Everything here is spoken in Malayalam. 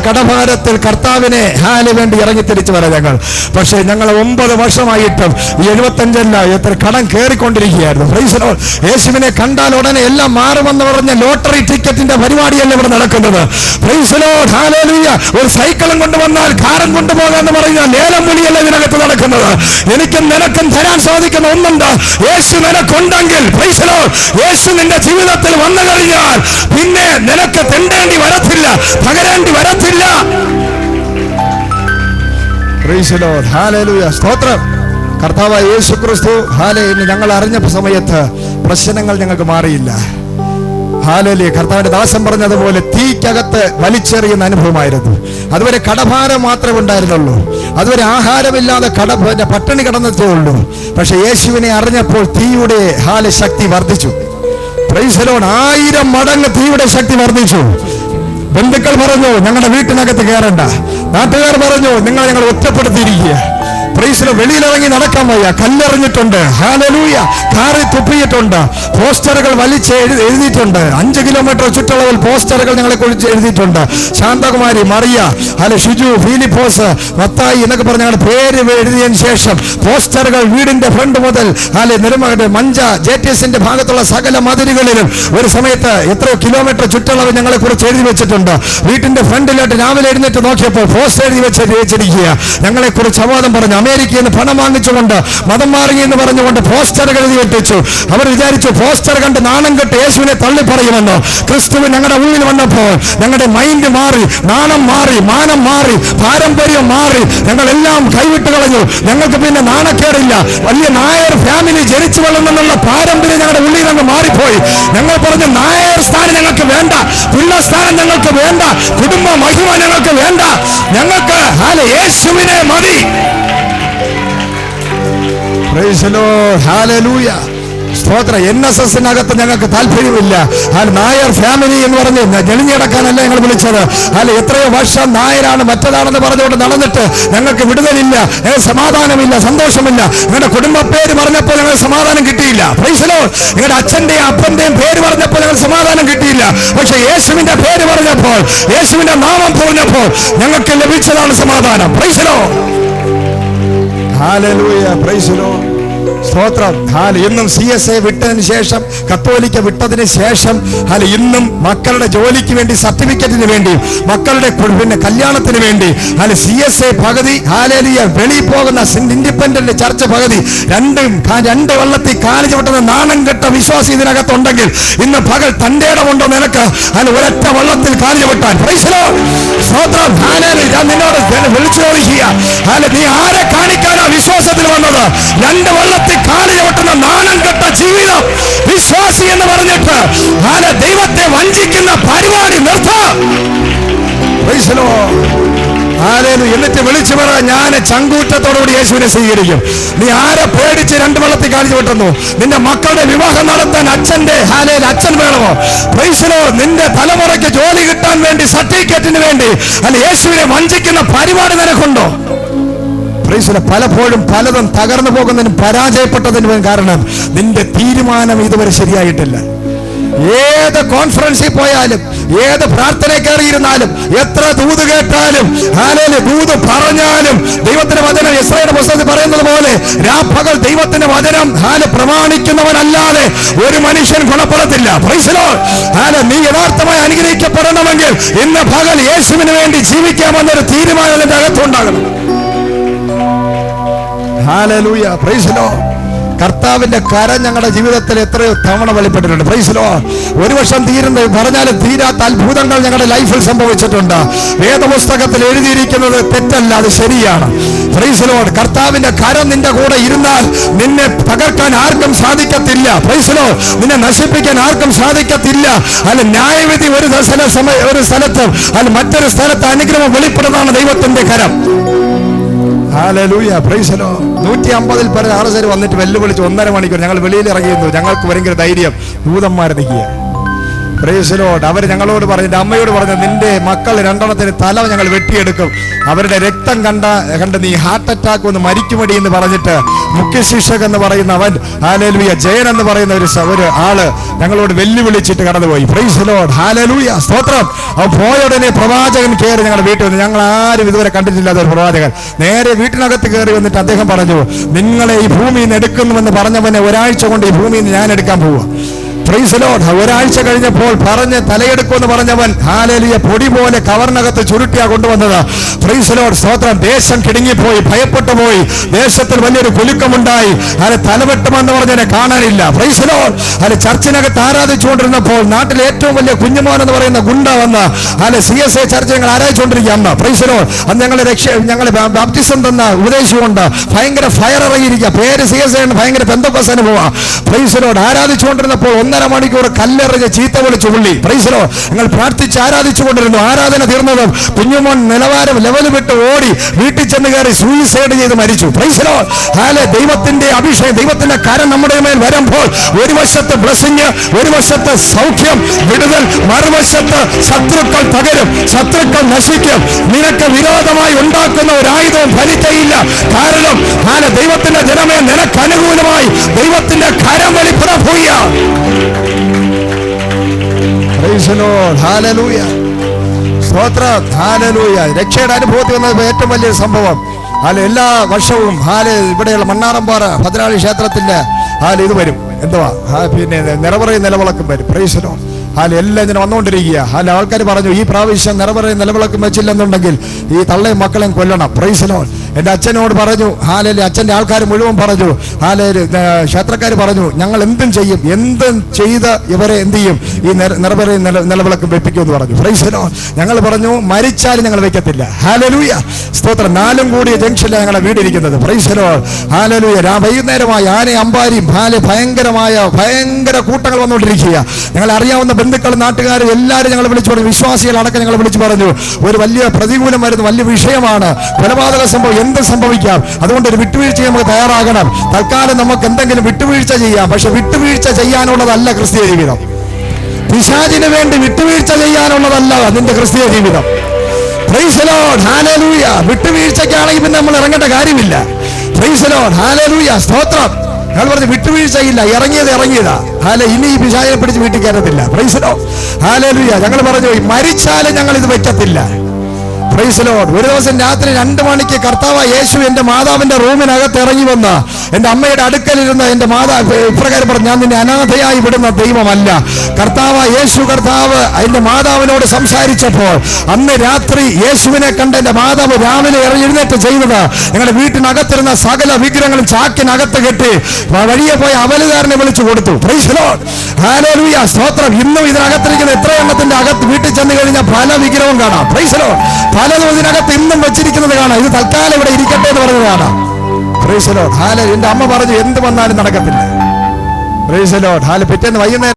കടഭാരത്തിൽ കർത്താവിനെ വേണ്ടി ഇറങ്ങിത്തിരിച്ചു വരാം ഞങ്ങൾ. പക്ഷേ ഞങ്ങൾ 9 വർഷമായിട്ടും 75 എത്ര കടം കയറിക്കൊണ്ടിരിക്കുകയായിരുന്നു. Price the Lord. യേശുവിനെ കണ്ടാൽ ഉടനെ എല്ലാം മാറുമെന്ന് പറഞ്ഞ ലോട്ടറി ടിക്കറ്റിന്റെ പരിപാടിയല്ല ഇവിടെ നടക്കുന്നത്. Price the Lord. ഹല്ലേലൂയ. ഒരു സൈക്കിളും കൊണ്ടുവന്നാൽ കാറും കൊണ്ടുപോകാന്ന് പറയുന്ന ലേലം വിളിയല്ല ഇതിനകത്ത് നടക്കുന്നത്. എനിക്കും നിനക്കും തരാൻ സാധിക്കുന്ന ഒന്നുണ്ട്. യേശു നിനക്കുണ്ടെങ്കിൽ, പ്രൈസ് ദി ലോർഡ്, യേശു നിന്റെ ജീവിതത്തിൽ വന്നു കഴിഞ്ഞാൽ പിന്നെ നിനക്ക് തെണ്ടേണ്ടി വരത്തില്ല, പകരേണ്ടി വരത്തില്ല. Price the Lord. ഹല്ലേലൂയ. സ്തോത്രം. കർത്താവായ യേശു ക്രിസ്തു ഹല്ലേലൂയ ഞങ്ങൾ അറിഞ്ഞ സമയത്ത് പ്രശ്നങ്ങൾ ഞങ്ങൾക്ക് മാറിയില്ല. ഹല്ലേലൂയ. കർത്താവിന്റെ ദാസൻ പറഞ്ഞതുപോലെ തീക്കകത്ത് വലിച്ചെറിയുന്ന അനുഭവമായിരുന്നു. അതുവരെ കടഭാരം മാത്രമേ ഉണ്ടായിരുന്നുള്ളൂ. അതുവരെ ആഹാരമില്ലാതെ പട്ടിണി കിടന്നതേ ഉള്ളൂ. പക്ഷെ യേശുവിനെ അറിഞ്ഞപ്പോൾ തീയുടെ ശക്തി വർദ്ധിച്ചു. Price the Lord. 1000 മടങ്ങ് തീയുടെ ശക്തി വർദ്ധിച്ചു. ബന്ധുക്കൾ പറഞ്ഞു ഞങ്ങളുടെ വീട്ടിനകത്ത് കയറണ്ട. നാട്ടുകാർ പറഞ്ഞു ഞങ്ങൾ ഒറ്റപ്പെടുത്തിയിരിക്കുക. പ്രൈസിലോ വെളിയിലിറങ്ങി നടക്കാൻ വയ്യ. കല്ലെറിഞ്ഞിട്ടുണ്ട്. ഹല്ലേലൂയ. കാറിൽ തുപ്പിയിട്ടുണ്ട്. പോസ്റ്ററുകൾ വലിച്ച് എഴുതിയിട്ടുണ്ട്. 5 കിലോമീറ്റർ ചുറ്റളവിൽ പോസ്റ്ററുകൾ ഞങ്ങളെ കുറിച്ച് എഴുതിയിട്ടുണ്ട്. ശാന്തകുമാരി, മറിയ, ഷിജു, ഫിലിപ്പോസ്, മത്തായി എന്നൊക്കെ പറഞ്ഞ ഞങ്ങളുടെ പേര് എഴുതിയതിനു ശേഷം പോസ്റ്ററുകൾ വീടിന്റെ ഫ്രണ്ട് മുതൽ മഞ്ച JTSന്റെ ഭാഗത്തുള്ള സകല മതിലുകളിലും ഒരു സമയത്ത് എത്രയോ കിലോമീറ്റർ ചുറ്റളവ് ഞങ്ങളെ കുറിച്ച് എഴുതി വെച്ചിട്ടുണ്ട്. വീട്ടിന്റെ ഫ്രണ്ടിലോട്ട് രാവിലെ എഴുന്നേറ്റ് നോക്കിയപ്പോൾ പോസ്റ്റർ എഴുതി വെച്ചിരിക്കുക. ഞങ്ങളെ കുറിച്ച് അവാദം പറഞ്ഞു. അമേരിക്കയിൽ നിന്ന് പണം വാങ്ങിച്ചുകൊണ്ട് മതം മാറി എന്ന് പറഞ്ഞുകൊണ്ട് പോസ്റ്ററുകൾ എഴുതി വെട്ടിച്ചു. അവർ വിചാരിച്ചു പോസ്റ്റർ കണ്ട് നാണം കെട്ട് യേശുവിനെ തള്ളി പറയുമെന്ന്. ക്രിസ്തു ഞങ്ങളുടെ ഉള്ളിൽ വന്നപ്പോൾ ഞങ്ങളുടെ മൈൻഡ് മാറി, നാണം മാറി, മാനം മാറി, പാരമ്പര്യം മാറി. ഞങ്ങളെല്ലാം കൈവിട്ട് കളഞ്ഞു. ഞങ്ങൾക്ക് പിന്നെ നാണക്കേടില്ല. വലിയ നായർ ഫാമിലി ജനിച്ചു വളർന്നെന്നുള്ള പാരമ്പര്യം ഞങ്ങളുടെ ഉള്ളിൽ നിന്ന് മാറിപ്പോയി. ഞങ്ങൾ പറഞ്ഞു നായർ സ്ഥാനം ഞങ്ങൾക്ക് വേണ്ട, പുല്ലസ്ഥാനം ഞങ്ങൾക്ക് വേണ്ട, കുടുംബ മഹിമ ഞങ്ങൾക്ക് വേണ്ട, ഞങ്ങൾക്ക് യേശുവിനെ മതി. Price the Lord. ഹല്ലേലൂയ. സ്തോത്രം. NSSനകത്ത് ഞങ്ങൾക്ക് താല്പര്യമില്ല. നായർ ഫാമിലി എന്ന് പറഞ്ഞ് ജനിഞ്ഞടക്കാനല്ല ഞങ്ങൾ വിളിച്ചത്. എത്രയോ വർഷം നായരാണ് മറ്റേതാണെന്ന് പറഞ്ഞുകൊണ്ട് നടന്നിട്ട് ഞങ്ങൾക്ക് വിടുതലില്ല, സമാധാനമില്ല, സന്തോഷമില്ല. നിങ്ങളുടെ കുടുംബ പേര് പറഞ്ഞപ്പോൾ ഞങ്ങൾ സമാധാനം കിട്ടിയില്ല. Price the Lord. നിങ്ങളുടെ അച്ഛന്റെയും അപ്പന്റെയും പേര് പറഞ്ഞപ്പോൾ ഞങ്ങൾ സമാധാനം കിട്ടിയില്ല. പക്ഷെ യേശുവിന്റെ പേര് പറഞ്ഞപ്പോൾ, യേശുവിന്റെ നാമം പറഞ്ഞപ്പോൾ ഞങ്ങൾക്ക് ലഭിച്ചതാണ് സമാധാനം. Price the Lord. Hallelujah. Praise the Lord. സ്തോത്രം. ഇന്നും CSA വിട്ടതിന് ശേഷം, കത്തോലിക്ക വിട്ടതിന് ശേഷം ഇന്നും മക്കളുടെ ജോലിക്ക് വേണ്ടി, സർട്ടിഫിക്കറ്റിന് വേണ്ടി, മക്കളുടെ പിന്നെ കല്യാണത്തിന് വേണ്ടി CSA പകുതി, വെളിയിൽ പോകുന്ന ഇൻഡിപെൻഡന്റ് ചർച്ച് പകുതി, രണ്ട് വള്ളത്തിൽ കാല് ചവിട്ടുന്ന നാണം കെട്ട വിശ്വാസി ഇതിനകത്തുണ്ടെങ്കിൽ ഇന്ന് പകൽ തന്റെ ഇടമുണ്ടോ നിനക്ക് ഒരൊറ്റ വള്ളത്തിൽ കാല് ചവിട്ടാൻ? Price the Lord. സ്തോത്രം. ഞാൻ നിന്നോട് വിളിച്ചു ചോദിക്കുക, നീ ആരെ കാണിക്കാനാ വിശ്വാസത്തിൽ വന്നത്? 2 വള്ളത്തിൽ കാല് ചവിട്ടുന്ന നാണം കെട്ട ജീവിതം വിശ്വാസി എന്ന് പറഞ്ഞിട്ട് ദൈവത്തെ വഞ്ചിക്കുന്ന പരിപാടി നിർത്താം. Price the Lord. എന്നിട്ട് വിളിച്ചു പറ, ഞാൻ ചങ്കൂറ്റത്തോടുകൂടി യേശുവിനെ സ്വീകരിക്കും. നീ ആരെ പേടിച്ച് 2 വള്ളത്തിൽ കാണിച്ചു വിട്ടുന്നു? നിന്റെ മക്കളുടെ വിവാഹം നടത്താൻ അച്ഛൻ വേണമോ? Price the Lord. നിന്റെ തലമുറയ്ക്ക് ജോലി കിട്ടാൻ വേണ്ടി, സർട്ടിഫിക്കറ്റിന് വേണ്ടി യേശുവിനെ വഞ്ചിക്കുന്ന പരിപാടി നിനക്കുണ്ടോ? പലപ്പോഴും പലതും തകർന്നു പോകുന്നതിനും പരാജയപ്പെട്ടതിനും കാരണം നിന്റെ തീരുമാനം ഇതുവരെ ശരിയായിട്ടില്ല. ഏത് കോൺഫറൻസിൽ പോയാലും, ഏത് പ്രാർത്ഥന കയറിയിരുന്നാലും, എത്ര ദൂത് കേട്ടാലും, ദൂത് പറഞ്ഞാലും, ദൈവത്തിന്റെ വചനം യെശയ്യായുടെ പുസ്തകത്തിൽ പറയുന്നത് പോലെ രാപ്പകൽ ദൈവത്തിന്റെ വചനം പ്രമാണിക്കുന്നവനല്ലാതെ ഒരു മനുഷ്യൻ ഗുണപ്പെടത്തില്ല. Price the Lord. നീ യഥാർത്ഥമായി അനുഗ്രഹിക്കപ്പെടണമെങ്കിൽ ഇന്ന് പകൽ യേശുവിന് വേണ്ടി ജീവിക്കാമെന്നൊരു തീരുമാനം നിന്റെ അകത്തുണ്ടാകണം. ഹല്ലേലൂയ. Praise the Lord. കർത്താവിന്റെ കരം ഞങ്ങളുടെ ജീവിതത്തിൽ എത്രയോ തവണ വെളിപ്പെട്ടിട്ടുണ്ട്. Price the Lord. ഒരു വർഷം പറഞ്ഞാലും തീരാത്ത അത്ഭുതങ്ങൾ ഞങ്ങളുടെ ലൈഫിൽ സംഭവിച്ചിട്ടുണ്ട്. വേദപുസ്തകത്തിൽ എഴുതിയിരിക്കുന്നത് തെറ്റല്ല, അത് ശരിയാണ്. Price the Lord. കർത്താവിന്റെ കരം നിന്റെ കൂടെ ഇരുന്നാൽ നിന്നെ തകർക്കാൻ ആർക്കും സാധിക്കത്തില്ല. Price the Lord. നിന്നെ നശിപ്പിക്കാൻ ആർക്കും സാധിക്കത്തില്ല. ന്യായവിധി ഒരു സ്ഥലത്ത് മറ്റൊരു സ്ഥലത്ത് അനുഗ്രഹം വെളിപ്പെടുന്നതാണ് ദൈവത്തിന്റെ കരം. ഹല്ലേലൂയ. Praise the Lord. 150-ൽ പരം ആളുകൾ വന്നിട്ട് വെല്ലുവിളിച്ച് 1.5 മണിക്കൂർ ഞങ്ങൾ വെളിയിൽ ഇറങ്ങിയിരുന്നു. ഞങ്ങൾക്ക് ഭയങ്കര ധൈര്യം, ദൂതന്മാർ നിൽക്കുക. Praise Lord. അവർ ഞങ്ങളോട് പറഞ്ഞു, എൻ്റെ അമ്മയോട് പറഞ്ഞു, നിന്റെ മക്കൾ രണ്ടെണ്ണത്തിന് തല ഞങ്ങൾ വെട്ടിയെടുക്കും, അവരുടെ രക്തം കണ്ട് നീ ഹാർട്ട് അറ്റാക്ക് ഒന്ന് മരിക്കുമടി എന്ന് പറഞ്ഞിട്ട് മുഖ്യ ശിക്ഷകൻ എന്ന് പറയുന്ന അവൻ, ഹല്ലേലൂയ, ജയൻ എന്ന് പറയുന്ന ഒരു ആള് ഞങ്ങളോട് വെല്ലുവിളിച്ചിട്ട് കടന്നുപോയി. പ്രൈസ് ലോർഡ്, ഹല്ലേലൂയ, സ്തോത്രം. അവൻ പോയ ഉടനെ പ്രവാചകൻ കയറി ഞങ്ങളുടെ വീട്ടിൽ വന്നു. ഞങ്ങൾ ആരും ഇതുവരെ കണ്ടിട്ടില്ലാത്ത ഒരു പ്രവാചകൻ നേരെ വീട്ടിനകത്ത് കയറി വന്നിട്ട് അദ്ദേഹം പറഞ്ഞു, നിങ്ങളെ ഈ ഭൂമിയിൽ നിന്ന് എടുക്കുന്നുവെന്ന് പറഞ്ഞവനെ ഒരാഴ്ച കൊണ്ട് ഈ ഭൂമിയിൽ നിന്ന് ഞാൻ എടുക്കാൻ പോവുക. Praise Lord. ഒരാഴ്ച കഴിഞ്ഞപ്പോൾ പറഞ്ഞ് തലയെടുക്കുമെന്ന് പറഞ്ഞവൻ, ഹല്ലേലൂയ, പൊടി പോലെ കവറിനകത്ത് ചുരുട്ടിയാ കൊണ്ടുവന്നത്. പ്രൈസ് ലോർഡ്, സ്തോത്രം. ദേശം കിടുങ്ങിപ്പോയി, ഭയപ്പെട്ടു പോയി, ദേശത്തിൽ വലിയൊരു കുലുക്കമുണ്ടായി. അത് തലവെട്ടുമെന്ന് പറഞ്ഞതിനെ കാണാനില്ല. Praise Lord. അത് ചർച്ചിനകത്ത് ആരാധിച്ചുകൊണ്ടിരുന്നപ്പോൾ നാട്ടിലെ ഏറ്റവും വലിയ കുഞ്ഞുമോൻ എന്ന് പറയുന്ന ഗുണ്ട വന്ന് CSA ചർച്ച ഞങ്ങൾ ആരാധിച്ചുകൊണ്ടിരിക്കുക അന്ന്. Praise Lord. അന്ന് ഞങ്ങളെ ബാപ്റ്റിസം തന്ന ഉപദേശിച്ചുകൊണ്ട് ഭയങ്കര ഫയർ ഇറങ്ങിയിരിക്കുക. പേര് CSA ഭയങ്കര പെന്തക്കോസ്ത് അനുഭവം. Praise Lord. ആരാധിച്ചുകൊണ്ടിരുന്നപ്പോൾ 1.5 മണിക്കൂർ കല്ലെറിഞ്ഞ് ചീത്ത വിളിച്ചു പുള്ളി. Praise Lord. ഞങ്ങൾ പ്രാർത്ഥിച്ച് ആരാധിച്ചുകൊണ്ടിരുന്നു. ആരാധന തീർന്നതും കുഞ്ഞുമോൻ ലെവൽ വിട്ട് ഓടി വീട്ടിൽ ചെന്ന് കയറി സൂയിസൈഡ് ചെയ്ത് മരിച്ചു. Praise Lord. ഹല്ലേലൂയ. ദൈവത്തിന്റെ അഭിഷേകം, ദൈവത്തിന്റെ കരം നമ്മുടെ മേൽ വരുമ്പോൾ ഒരു വശത്ത് ബ്ലെസ്സിംഗ്, ഒരു വശത്ത് സൗഖ്യം, വിടുതൽ, മറുവശത്ത് ശത്രുക്കൾ തകരും, ശത്രുക്കൾ നശിക്കും. നിനക്ക് വിരോധമായി ഉണ്ടാക്കുന്ന ഒരു ആയുധവും ഫലിക്കയില്ല. കാരണം ദൈവത്തിന്റെ ജനമേ, നിനക്ക് അനുകൂലമായി ദൈവത്തിന്റെ കരം വെളിപ്പെടുക. പ്രൈസ് ലോർഡ്, ഹല്ലേലൂയ, സ്തോത്രം, ഹല്ലേലൂയ. രക്ഷയുടെ അനുഭവത്തിൽ വന്നത് ഏറ്റവും വലിയൊരു സംഭവം. എല്ലാ വർഷവും ഇവിടെയുള്ള മണ്ണാറമ്പാറ ഭദ്രകാളി ക്ഷേത്രത്തിന്റെ ഇത് വരും, എന്തുവാ, പിന്നെ നിറപറയും നിലവിളക്കും വരും. Praise Lord. എല്ലാം ഇങ്ങനെ വന്നുകൊണ്ടിരിക്കുക. ആൾക്കാർ പറഞ്ഞു, ഈ പ്രാവശ്യം നിറപറയും നിലവിളക്കും വെച്ചില്ലെന്നുണ്ടെങ്കിൽ ഈ തള്ളയും മക്കളെയും കൊല്ലണം. Praise Lord. എൻ്റെ അച്ഛനോട് പറഞ്ഞു, അച്ഛൻ്റെ ആൾക്കാർ മുഴുവൻ പറഞ്ഞു, ക്ഷേത്രക്കാർ പറഞ്ഞു, ഞങ്ങൾ എന്തും ചെയ്യും, എന്തും ചെയ്ത് ഇവരെ എന്ത് ചെയ്യും, ഈ നിറപറയും നിലവിളക്കും വെപ്പിക്കുമെന്ന് പറഞ്ഞു. Praise Lord. ഞങ്ങൾ പറഞ്ഞു, മരിച്ചാലും ഞങ്ങൾ വെക്കത്തില്ല. ഹല്ലേലൂയ, സ്തോത്രം. 4 കൂടിയ ജംഗ്ഷനിലാണ് ഞങ്ങളുടെ വീടിരിക്കുന്നത്. Praise Lord, hallelujah. വൈകുന്നേരമായി ആനയും അമ്പാരിയും ഭയങ്കര കൂട്ടങ്ങൾ വന്നുകൊണ്ടിരിക്കുക. ഞങ്ങൾ അറിയാവുന്ന ബന്ധുക്കളും നാട്ടുകാരും എല്ലാവരും ഞങ്ങൾ വിളിച്ചു പറഞ്ഞു, വിശ്വാസികളടക്കം ഞങ്ങൾ വിളിച്ചു പറഞ്ഞു, ഒരു വലിയ പ്രതികൂലം വരുന്ന വലിയ വിഷയമാണ്, കൊലപാതക സംഭവം, എന്ത് സംഭവിക്കാം, അതുകൊണ്ട് ഒരു വിട്ടുവീഴ്ച നമുക്ക് തയ്യാറാകണം. തൽക്കാലം നമുക്ക് എന്തെങ്കിലും വിട്ടുവീഴ്ച ചെയ്യാം, പക്ഷെ വിട്ടുവീഴ്ച ചെയ്യാനുള്ളതല്ല ക്രിസ്തീയ ജീവിതം. പിശാചിന് വേണ്ടി വിട്ടുവീഴ്ച ചെയ്യാനുള്ളതല്ല നിന്റെ ക്രിസ്തീയ ജീവിതം. Price Lord, hallelujah. വിട്ടുവീഴ്ചയ്ക്കാണെങ്കിൽ പിന്നെ നമ്മൾ ഇറങ്ങേണ്ട കാര്യമില്ല. പ്രൈസ് ലോർഡ്, ഹല്ലേലൂയ, സ്തോത്രം. ഞങ്ങൾ പറഞ്ഞു, വിട്ടുവീഴ്ചയില്ല, ഇറങ്ങിയതാ. ഇനി ഈ പിശാചിനെ പിടിച്ച് വീട്ടിൽ കയറത്തില്ല. Price Lord, hallelujah. ഞങ്ങൾ പറഞ്ഞു, മരിച്ചാലും ഞങ്ങൾ ഇത് വെക്കത്തില്ല. Praise Lord. ഒരു ദിവസം രാത്രി 2 മണിക്ക് കർത്താവ് യേശു എൻ്റെ മാതാവിന്റെ റൂമിനകത്ത് ഇറങ്ങി വന്ന് എൻ്റെ അമ്മയുടെ അടുക്കലിരുന്ന് എൻ്റെ മാതാവ് ഇപ്രകാരം പറഞ്ഞു, ഞാൻ നിന്നെ അനാഥയായി വിടുന്ന ദൈവമല്ല. കർത്താവ് എൻ്റെ മാതാവിനോട് സംസാരിച്ചപ്പോൾ അന്ന് രാത്രി യേശുവിനെ കണ്ട് എൻ്റെ മാതാവ് രാവിലെ എഴുന്നേറ്റ് ചെയ്തത്, ഞങ്ങളുടെ വീട്ടിനകത്തിരുന്ന സകല വിഗ്രഹങ്ങളും ചാക്കിനകത്ത് കെട്ടി വഴിയെ പോയി അവലുകാരനെ വിളിച്ചു കൊടുത്തു. പ്രൈസ് ലോർഡ്, ഹല്ലേലൂയ, സ്തോത്രം. ഇന്നും ഇതിനകത്തിരിക്കുന്ന എത്ര എണ്ണത്തിന്റെ അകത്ത് വീട്ടിൽ ചെന്ന് കഴിഞ്ഞാൽ പല വിഗ്രഹവും കാണാം. Praise Lord. പലതും ഇതിനകത്ത് ഇന്നും വെച്ചിരിക്കുന്നത് കാണാം. ഇത് തൽക്കാലം ഇവിടെ ഇരിക്കട്ടെ എന്ന് പറഞ്ഞത് കാണാം. Praise Lord. എൻ്റെ അമ്മ പറഞ്ഞു, എന്ത് വന്നാലും നടക്കത്തില്ല. Praise Lord. പിറ്റേന്ന് വൈകുന്നേരം